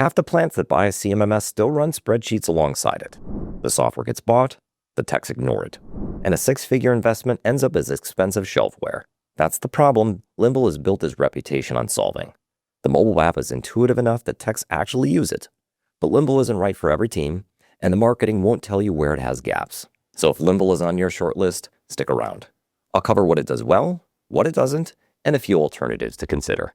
Half the plants that buy a CMMS still run spreadsheets alongside it. The software gets bought, the techs ignore it, and a six-figure investment ends up as expensive shelfware. That's the problem Limble has built its reputation on solving. The mobile app is intuitive enough that techs actually use it, but Limble isn't right for every team, and the marketing won't tell you where it has gaps. So if Limble is on your short list, stick around. I'll cover what it does well, what it doesn't, and a few alternatives to consider.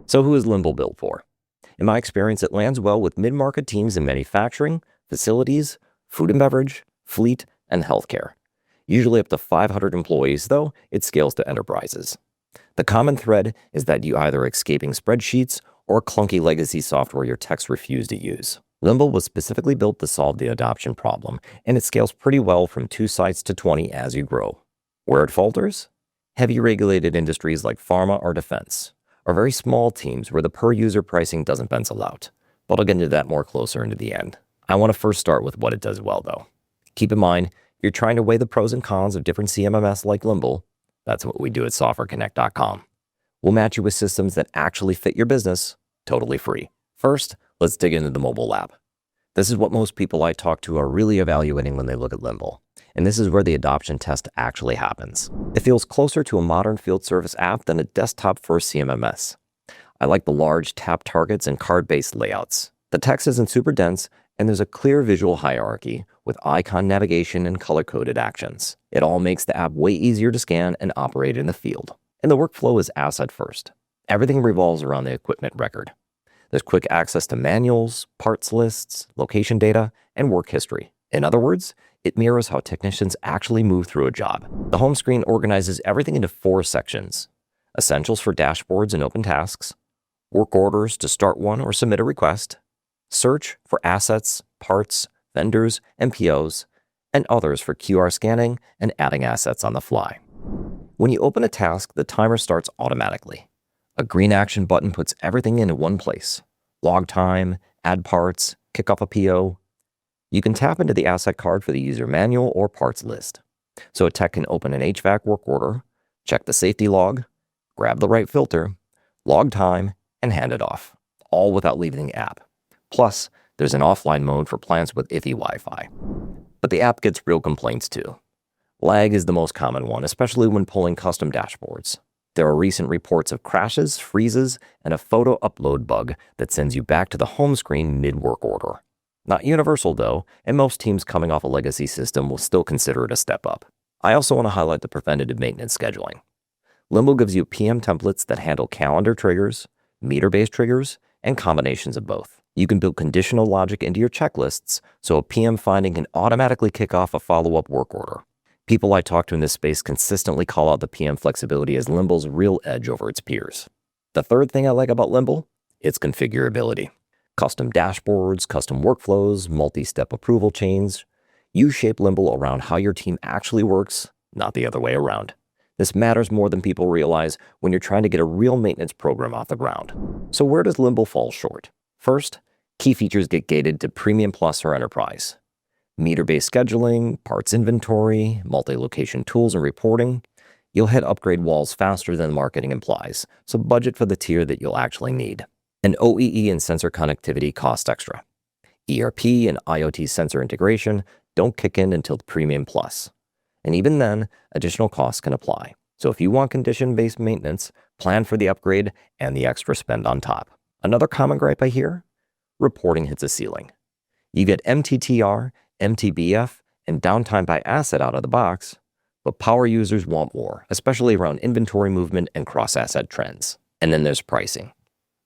So who is Limble built for? In my experience, it lands well with mid-market teams in manufacturing, facilities, food and beverage, fleet, and healthcare. Usually up to 500 employees, though, it scales to enterprises. The common thread is that you either escaping spreadsheets or clunky legacy software your techs refuse to use. Limble was specifically built to solve the adoption problem, and it scales pretty well from 2 sites to 20 as you grow. Where it falters? Heavy regulated industries like pharma or defense, or very small teams where the per-user pricing doesn't pencil out. But I'll get into that more closer into the end. I want to first start with what it does well, though. Keep in mind, if you're trying to weigh the pros and cons of different CMMS like Limble, that's what we do at SoftwareConnect.com. We'll match you with systems that actually fit your business, totally free. First, let's dig into the mobile app. This is what most people I talk to are really evaluating when they look at Limble, and this is where the adoption test actually happens. It feels closer to a modern field service app than a desktop-first CMMS. I like the large tap targets and card-based layouts. The text isn't super dense, and there's a clear visual hierarchy with icon navigation and color-coded actions. It all makes the app way easier to scan and operate in the field. And the workflow is asset first. Everything revolves around the equipment record. There's quick access to manuals, parts lists, location data, and work history. In other words, it mirrors how technicians actually move through a job. The home screen organizes everything into 4 sections: essentials for dashboards and open tasks, work orders to start one or submit a request, search for assets, parts, vendors, and POs, and others for QR scanning and adding assets on the fly. When you open a task, the timer starts automatically. A green action button puts everything in one place: log time, add parts, kick off a PO. You can tap into the asset card for the user manual or parts list. So a tech can open an HVAC work order, check the safety log, grab the right filter, log time, and hand it off, all without leaving the app. Plus, there's an offline mode for plants with iffy Wi-Fi. But the app gets real complaints too. Lag is the most common one, especially when pulling custom dashboards. There are recent reports of crashes, freezes, and a photo upload bug that sends you back to the home screen mid-work order. Not universal though, and most teams coming off a legacy system will still consider it a step up. I also want to highlight the preventative maintenance scheduling. Limble gives you PM templates that handle calendar triggers, meter-based triggers, and combinations of both. You can build conditional logic into your checklists, so a PM finding can automatically kick off a follow-up work order. People I talk to in this space consistently call out the PM flexibility as Limble's real edge over its peers. The third thing I like about Limble, its configurability. Custom dashboards, custom workflows, multi-step approval chains. You shape Limble around how your team actually works, not the other way around. This matters more than people realize when you're trying to get a real maintenance program off the ground. So where does Limble fall short? First, key features get gated to Premium Plus or Enterprise. Meter-based scheduling, parts inventory, multi-location tools and reporting. You'll hit upgrade walls faster than marketing implies, so budget for the tier that you'll actually need. And OEE and sensor connectivity cost extra. ERP and IoT sensor integration don't kick in until Premium Plus. And even then, additional costs can apply. So if you want condition-based maintenance, plan for the upgrade and the extra spend on top. Another common gripe I hear? Reporting hits a ceiling. You get MTTR, MTBF, and downtime by asset out of the box, but power users want more, especially around inventory movement and cross-asset trends. And then there's pricing.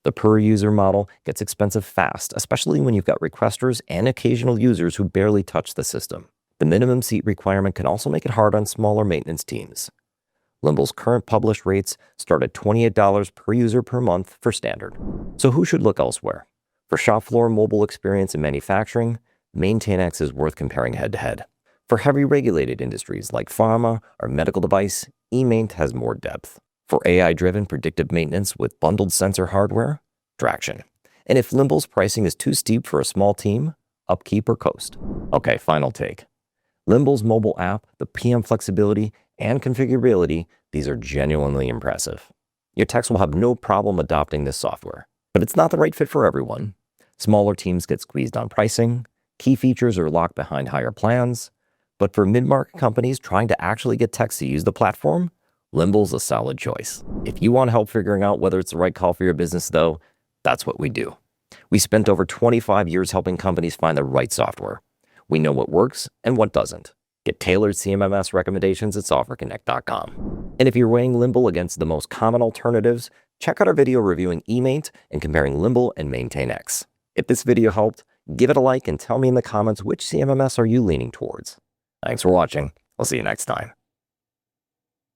The per-user model gets expensive fast, especially when you've got requesters and occasional users who barely touch the system. The minimum seat requirement can also make it hard on smaller maintenance teams. Limble's current published rates start at $28 per user per month for standard. So who should look elsewhere? For shop floor mobile experience in manufacturing, MaintainX is worth comparing head-to-head. For heavy regulated industries like pharma or medical device, eMaint has more depth. For AI-driven predictive maintenance with bundled sensor hardware, Traction. And if Limble's pricing is too steep for a small team, Upkeep or Coast. Okay, final take. Limble's mobile app, the PM flexibility, and configurability, these are genuinely impressive. Your techs will have no problem adopting this software, but it's not the right fit for everyone. Smaller teams get squeezed on pricing, key features are locked behind higher plans, but for mid-market companies trying to actually get techs to use the platform, Limble's a solid choice. If you want help figuring out whether it's the right call for your business, though, that's what we do. We spent over 25 years helping companies find the right software. We know what works and what doesn't. Get tailored CMMS recommendations at softwareconnect.com. And if you're weighing Limble against the most common alternatives, check out our video reviewing eMaint and comparing Limble and MaintainX. If this video helped, give it a like and tell me in the comments which CMMS are you leaning towards. Thanks for watching. I'll see you next time.